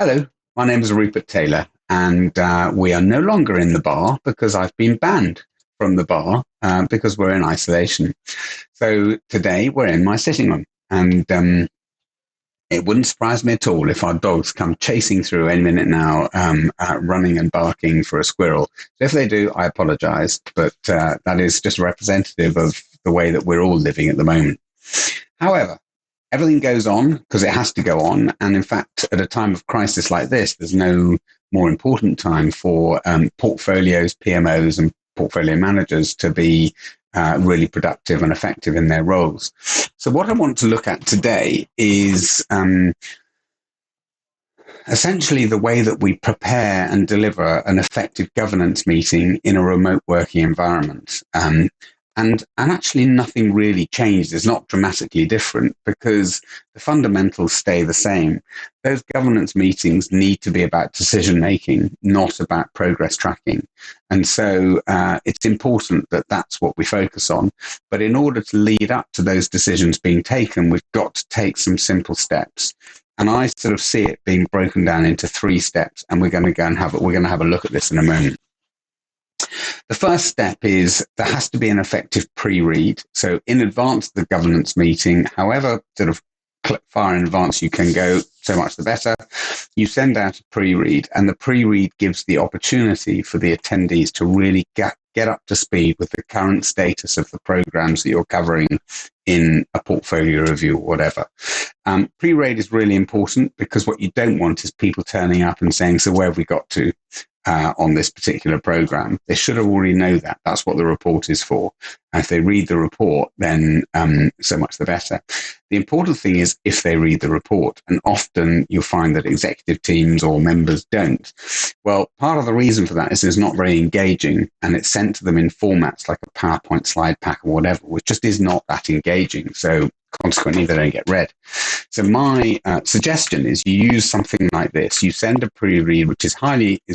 Hello, my name is Rupert Taylor, and we are no longer in the bar because I've been banned from the bar because we're in isolation. So today we're in my sitting room, and it wouldn't surprise me at all if our dogs come chasing through any minute now, running and barking for a squirrel. So if they do, I apologize, but that is just representative of the way that we're all living at the moment. However, everything goes on because it has to go on. And in fact, at a time of crisis like this, there's no more important time for portfolios, PMOs, and portfolio managers to be really productive and effective in their roles. So what I want to look at today is essentially the way that we prepare and deliver an effective governance meeting in a remote working environment. And actually nothing really changed. It's not dramatically different because the fundamentals stay the same. Those governance meetings need to be about decision making, not about progress tracking. And so it's important that that's what we focus on. But in order to lead up to those decisions being taken, we've got to take some simple steps. And I sort of see it being broken down into 3 steps, and we're going to have a look at this in a moment. The first step is there has to be an effective pre-read. So in advance of the governance meeting, however sort of far in advance you can go, so much the better, you send out a pre-read, and the pre-read gives the opportunity for the attendees to really get up to speed with the current status of the programs that you're covering in a portfolio review or whatever. Pre-read is really important because what you don't want is people turning up and saying, so where have we got to on this particular program? They should have already know that. That's what the report is for. And if they read the report, then so much the better. The important thing is if they read the report, and often you'll find that executive teams or members don't. Well, part of the reason for that is it's not very engaging, and it's sent to them in formats like a PowerPoint slide pack or whatever, which just is not that engaging. So consequently, they don't get read. So my suggestion is you use something like this. You send a pre-read, which is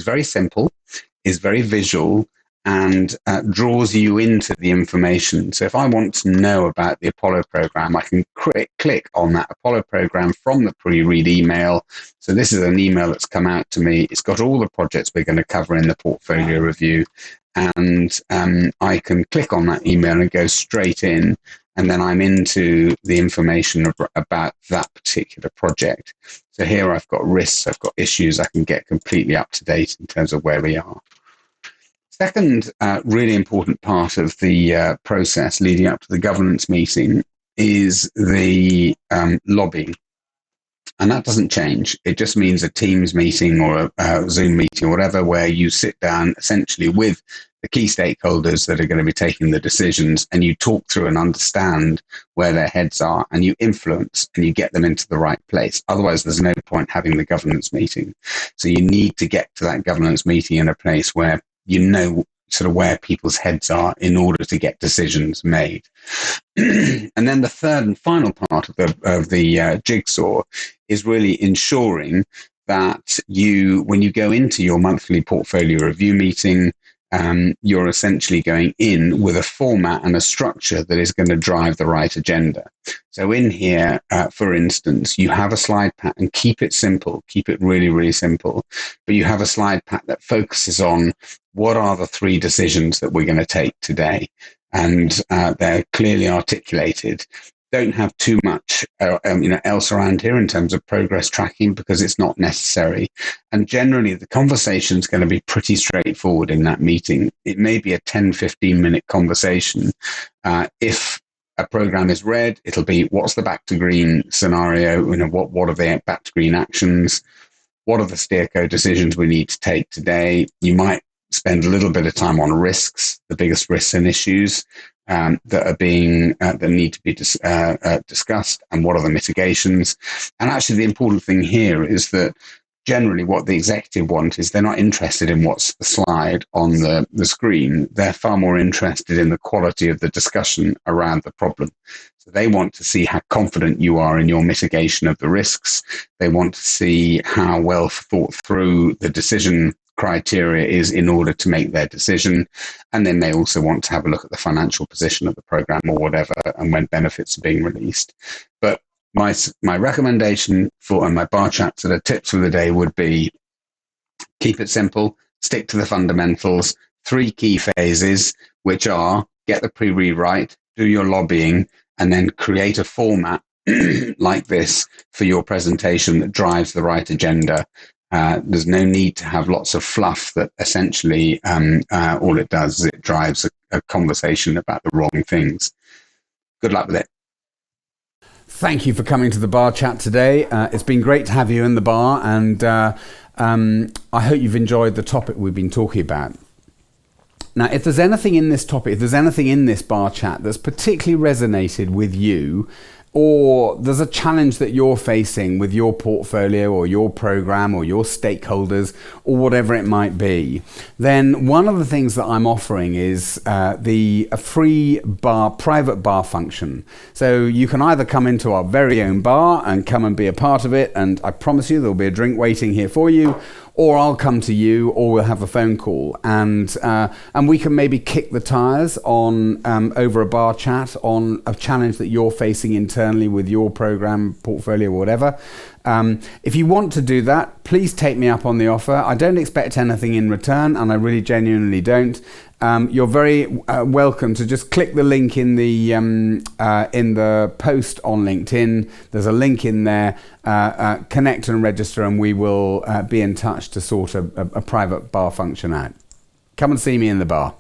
very simple, is very visual, and draws you into the information. So if I want to know about the Apollo program, I can click on that Apollo program from the pre-read email. So this is an email that's come out to me. It's got all the projects we're going to cover in the portfolio review. And I can click on that email and go straight in. And then I'm into the information about that particular project. So here I've got risks, I've got issues, I can get completely up to date in terms of where we are. Second really important part of the process leading up to the governance meeting is the lobbying. And that doesn't change. It just means a Teams meeting or a Zoom meeting or whatever, where you sit down essentially with the key stakeholders that are going to be taking the decisions, and you talk through and understand where their heads are, and you influence and you get them into the right place. Otherwise, there's no point having the governance meeting. So you need to get to that governance meeting in a place where you know sort of where people's heads are in order to get decisions made. And then the third and final part of the jigsaw is really ensuring that when you go into your monthly portfolio review meeting, you're essentially going in with a format and a structure that is going to drive the right agenda. So in here, for instance, you have a slide pack, and keep it simple, keep it really, really simple. But you have a slide pack that focuses on what are the 3 decisions that we're going to take today. And they're clearly articulated. Don't have too much else around here in terms of progress tracking because it's not necessary. And generally, the conversation is going to be pretty straightforward in that meeting. It may be a 10, 15-minute conversation. If a program is red, it'll be what's the back to green scenario? What are the back to green actions? What are the steerco decisions we need to take today? You might spend a little bit of time on risks, the biggest risks and issues that need to be discussed, and what are the mitigations. And actually, the important thing here is that generally what the executive want is they're not interested in what's the slide on the screen. They're far more interested in the quality of the discussion around the problem. So they want to see how confident you are in your mitigation of the risks. They want to see how well thought through the decision criteria is in order to make their decision. And then they also want to have a look at the financial position of the program or whatever, and when benefits are being released. But my recommendation for and my bar chat sort of tips for the day would be keep it simple, stick to the fundamentals, 3 key phases, which are get the pre-rewrite, do your lobbying, and then create a format like this for your presentation that drives the right agenda. There's no need to have lots of fluff that essentially all it does is it drives a conversation about the wrong things. Good luck with it. Thank you for coming to the bar chat today. It's been great to have you in the bar, and I hope you've enjoyed the topic we've been talking about. Now, if there's anything in this topic, if there's anything in this bar chat that's particularly resonated with you, or there's a challenge that you're facing with your portfolio or your program or your stakeholders or whatever it might be, then one of the things that I'm offering is a free private bar function. So you can either come into our very own bar and come and be a part of it, and I promise you there'll be a drink waiting here for you, or I'll come to you, or we'll have a phone call, and we can maybe kick the tires on over a bar chat on a challenge that you're facing internally with your program, portfolio, or whatever. If you want to do that, please take me up on the offer. I don't expect anything in return, and I really genuinely don't. You're very welcome to just click the link in the post on LinkedIn. There's a link in there. Connect and register, and we will be in touch to sort a private bar function out. Come and see me in the bar.